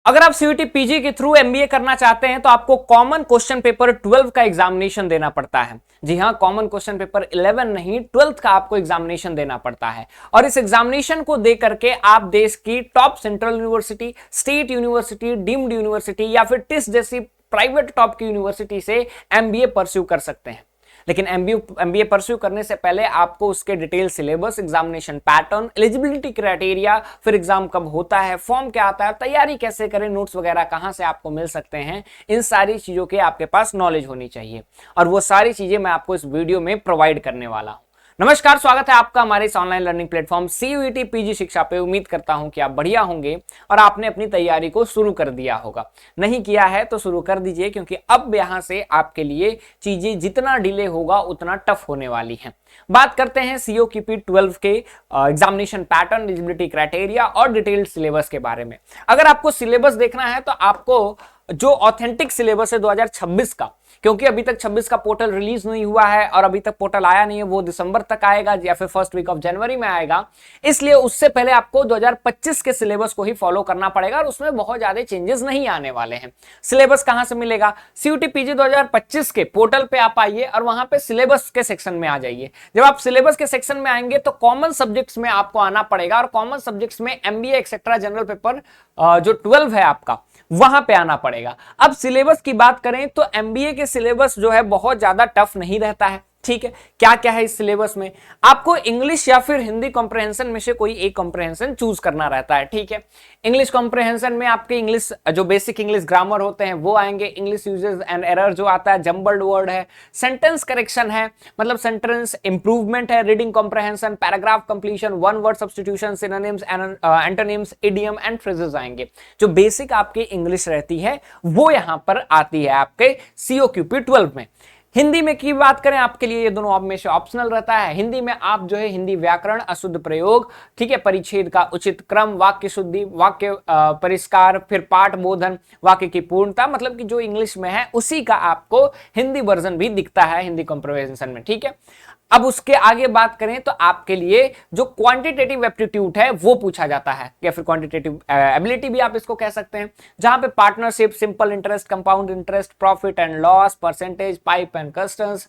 अगर आप CUT PG के थ्रू एमबीए करना चाहते हैं तो आपको कॉमन क्वेश्चन पेपर 12 का एग्जामिनेशन देना पड़ता है। जी हां, कॉमन क्वेश्चन पेपर 11 नहीं 12 का आपको एग्जामिनेशन देना पड़ता है। और इस एग्जामिनेशन को दे करके आप देश की top central university, state university, deemed university या फिर टिस जैसी प्राइवेट टॉप की यूनिवर्सिटी से एमबीए परस्यू कर सकते हैं। लेकिन एमबीए परस्यू करने से पहले आपको उसके detail syllabus, examination pattern, eligibility criteria, फिर एग्जाम कब होता है, फॉर्म क्या आता है, तैयारी कैसे करें, नोट्स वगैरह कहां से आपको मिल सकते हैं, इन सारी चीजों के आपके पास नॉलेज होनी चाहिए। और वो सारी चीजें मैं आपको इस वीडियो में प्रोवाइड करने वाला हूं। नमस्कार, स्वागत है आपका हमारे इस online learning platform CUET PG शिक्षा पे। उम्मीद करता हूं कि आप बढ़िया होंगे और आपने अपनी तैयारी को शुरू कर दिया होगा। नहीं किया है तो शुरू कर दीजिए, क्योंकि अब यहां से आपके लिए चीजें जितना डिले होगा उतना टफ होने वाली हैं। बात करते हैं सीओक्यूपी 12 के एग्जामिनेशन पैटर्न, एलिजिबिलिटी क्राइटेरिया और डिटेल्ड सिलेबस के बारे में। अगर आपको सिलेबस देखना है तो आपको जो ऑथेंटिक सिलेबस है 2026 का, क्योंकि अभी तक 26 का पोर्टल रिलीज नहीं हुआ है और अभी तक पोर्टल आया नहीं है, वो दिसंबर तक आएगा या फिर फर्स्ट वीक ऑफ जनवरी में आएगा। इसलिए उससे पहले आपको 2025 के सिलेबस को ही फॉलो करना पड़ेगा और उसमें बहुत ज्यादा चेंजेस नहीं आने वाले हैं। सिलेबस कहां से मिलेगा? सीयूटी पीजी 2025 के पोर्टल पे आप आइए और वहां पे सिलेबस के सेक्शन में आ जाइए। जब आप सिलेबस के सेक्शन में आएंगे तो कॉमन सब्जेक्ट्स में आपको आना पड़ेगा और कॉमन सब्जेक्ट्स में एमबीए एक्सेट्रा जनरल पेपर जो 12 है आपका, वहां पे आना पड़ेगा। अब सिलेबस की बात करें तो एमबीए के सिलेबस जो है बहुत ज्यादा टफ नहीं रहता है। ठीक है, क्या क्या है इस सिलेबस में? आपको इंग्लिश या फिर हिंदी कॉम्प्रहेंशन में से कोई एक कॉम्प्रहेंशन चूज करना रहता है। ठीक है, इंग्लिश कॉम्प्रहेंशन में आपके इंग्लिश जो बेसिक इंग्लिश ग्रामर होते हैं वो आएंगे, इंग्लिश यूजेस एंड एरर जो आता है, जम्बल्ड वर्ड है, सेंटेंस करेक्शन है, मतलब सेंटेंस इंप्रूवमेंट है, reading comprehension, paragraph completion, one word substitution, synonyms, antonyms, idiom and phrases आएंगे। जो बेसिक आपकी इंग्लिश रहती है वो यहां पर आती है आपके सीओक्यूपी 12 में। हिंदी में की बात करें, आपके लिए ये दोनों आप में से ऑप्शनल रहता है। हिंदी में आप जो है हिंदी व्याकरण, अशुद्ध प्रयोग, ठीक है, परिच्छेद का उचित क्रम, वाक्य शुद्धि, वाक्य परिष्कार, फिर पाठ बोधन, वाक्य की पूर्णता, मतलब कि जो इंग्लिश में है उसी का आपको हिंदी वर्जन भी दिखता है हिंदी कॉम्प्रिहेंशन में। ठीक है, अब उसके आगे बात करें तो आपके लिए जो क्वांटिटेटिव एप्टीट्यूड है वो पूछा जाता है, या फिर क्वांटिटेटिव एबिलिटी भी आप इसको कह सकते हैं, जहां पे partnership, simple interest, compound interest, profit and loss, percentage, pipe and customs,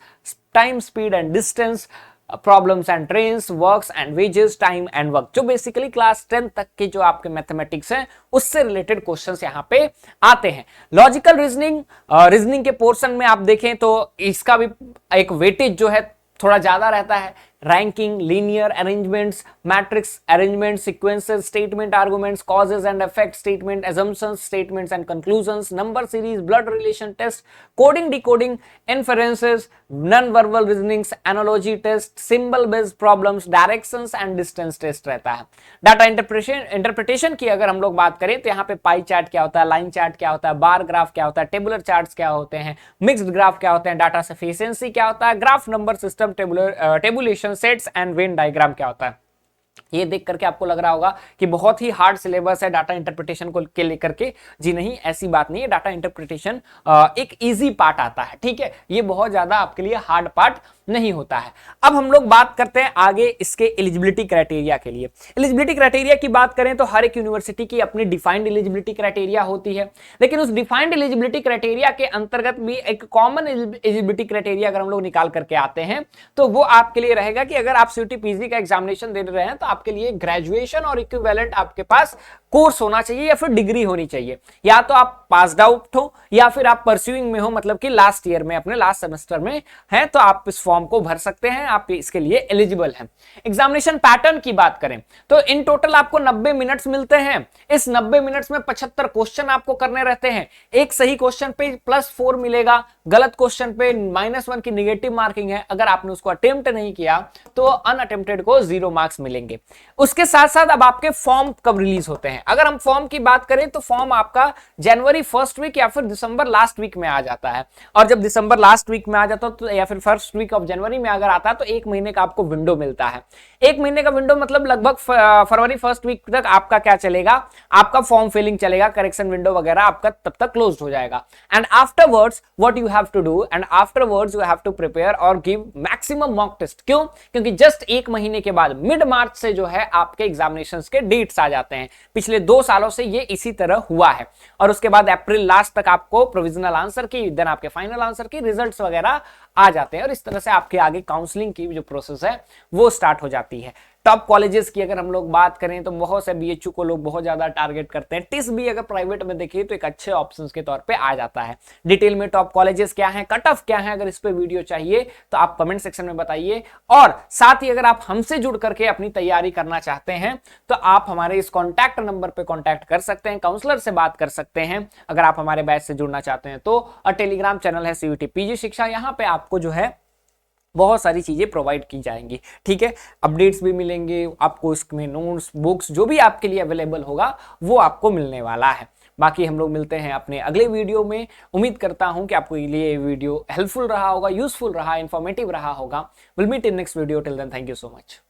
time, speed and distance, problems and trains, works and wages, time and work, जो बेसिकली क्लास 10 तक के जो आपके मैथमेटिक्स हैं उससे रिलेटेड क्वेश्चंस यहाँ पे आते हैं। लॉजिकल रीजनिंग के पोर्शन में आप देखें तो इसका भी एक वेटेज जो है थोड़ा ज्यादा रहता है। Ranking, linear arrangements, matrix arrangement, sequences, statement arguments, causes and effect statement, assumptions, statements and conclusions, number series, blood relation test, coding, decoding, inferences, non verbal reasonings, analogy test, symbol based problems, directions and distance test रहता है। Data interpretation की अगर हम लोग बात करें तो यहाँ पे पाई चार्ट क्या होता है, लाइन चार्ट क्या होता है, बार ग्राफ क्या होता है, टेबुलर चार्ट्स क्या होते हैं, मिक्स्ड ग्राफ क्या होते हैं, डाटा सफिशिएंसी क्या होता है, graph number system, tabulation sets and Venn diagram क्या होता है। ये देख करके आपको लग रहा होगा कि बहुत ही हार्ड सिलेबस है डाटा इंटरप्रिटेशन को के लेकर के। जी नहीं, ऐसी बात नहीं है। डाटा इंटरप्रिटेशन एक इजी पार्ट आता है। ठीक है, ये बहुत ज्यादा आपके लिए हार्ड पार्ट नहीं होता है। अब हम लोग बात करते हैं आगे इसके एलिजिबिलिटी क्राइटेरिया के लिए। एलिजिबिलिटी क्राइटेरिया की बात करें तो हर एक यूनिवर्सिटी की अपनी डिफाइंड एलिजिबिलिटी क्राइटेरिया होती है, लेकिन उस डिफाइंड एलिजिबिलिटी क्राइटेरिया के अंतर्गत भी एक कॉमन एलिजिबिलिटी क्राइटेरिया अगर हम लोग निकाल करके आते हैं तो वो आपके लिए रहेगा कि अगर आप सीयूटी पीजी का एग्जामिनेशन दे रहे हैं तो आपके लिए ग्रेजुएशन और इक्विवेलेंट आपके पास कोर्स होना चाहिए या फिर डिग्री होनी चाहिए। या तो आप पास्ड आउट हो या फिर आप परस्यूइंग में हो, मतलब कि लास्ट ईयर में, अपने लास्ट सेमेस्टर में हैं, तो आप इस फॉर्म को भर सकते हैं, आप इसके लिए एलिजिबल हैं। एग्जामिनेशन पैटर्न की बात करें तो इन टोटल आपको 90 मिनट्स मिलते हैं। इस 90 मिनट्स में 75 क्वेश्चन आपको करने रहते हैं। एक सही क्वेश्चन पे +4 मिलेगा, गलत क्वेश्चन पे -1 की निगेटिव मार्किंग है। अगर आपने उसको अटेम्प्ट नहीं किया तो अनअटेम्प्टेड को 0 मार्क्स मिलेंगे। उसके साथ साथ अब आपके फॉर्म कब रिलीज होते हैं? अगर हम फॉर्म की बात करें तो फॉर्म आपका जनवरी फर्स्ट वीक या फिर दिसंबर लास्ट वीक में आ जाता है। और जब दिसंबर लास्ट वीक में आ जाता है तो या फिर फर्स्ट वीक ऑफ ऑफ जनवरी में अगर आता है तो 1 महीने का आपको विंडो मिलता है। 1 महीने का विंडो मतलब लगभग फरवरी फर्स्ट वीक तक आपका क्या चलेगा, आपका फॉर्म फिलिंग चलेगा, करेक्शन विंडो वगैरह आपका तब तक क्लोज हो जाएगा। And afterwards what you have to do, and afterwards you have to prepare और गिव मैक्सिमम मॉक टेस्ट। क्यों? क्योंकि जस्ट 1 महीने के बाद मिड मार्च से जो है आपके एग्जामिनेशंस के डेट्स आ जाते हैं। पिछले 2 सालों से ये इसी तरह हुआ है। और उसके बाद अप्रैल लास्ट तक आपको प्रोविजनल आंसर की, देन आपके फाइनल आंसर की रिजल्ट्स वगैरह आ जाते हैं और इस तरह से आपके आगे काउंसलिंग की जो प्रोसेस है वो स्टार्ट हो जाती है। टॉप कॉलेजेस की अगर हम लोग बात करें तो बहुत से बीएचयू को लोग बहुत ज्यादा टारगेट करते हैं। टिस भी अगर प्राइवेट में देखिए तो एक अच्छे ऑप्शंस के तौर पे आ जाता है। डिटेल में टॉप कॉलेजेस क्या है, कट ऑफ क्या है, अगर इस पे वीडियो चाहिए तो आप कमेंट सेक्शन में बताइए। और साथ ही अगर आप हमसे जुड़ करके अपनी तैयारी करना चाहते हैं तो आप हमारे इस कॉन्टैक्ट नंबर पे कॉन्टैक्ट कर सकते हैं, काउंसलर से बात कर सकते हैं अगर आप हमारे बैच से जुड़ना चाहते हैं तो। और टेलीग्राम चैनल है सीयूटी पीजी शिक्षा, यहाँ पे आपको जो है बहुत सारी चीजें प्रोवाइड की जाएंगी। ठीक है, अपडेट्स भी मिलेंगे आपको, इसमें नोट्स, बुक्स जो भी आपके लिए अवेलेबल होगा वो आपको मिलने वाला है। बाकी हम लोग मिलते हैं अपने अगले वीडियो में। उम्मीद करता हूं कि आपको लिए ये वीडियो हेल्पफुल रहा होगा, यूजफुल रहा, इंफॉर्मेटिव रहा होगा। Will meet in next video, till then thank you so much.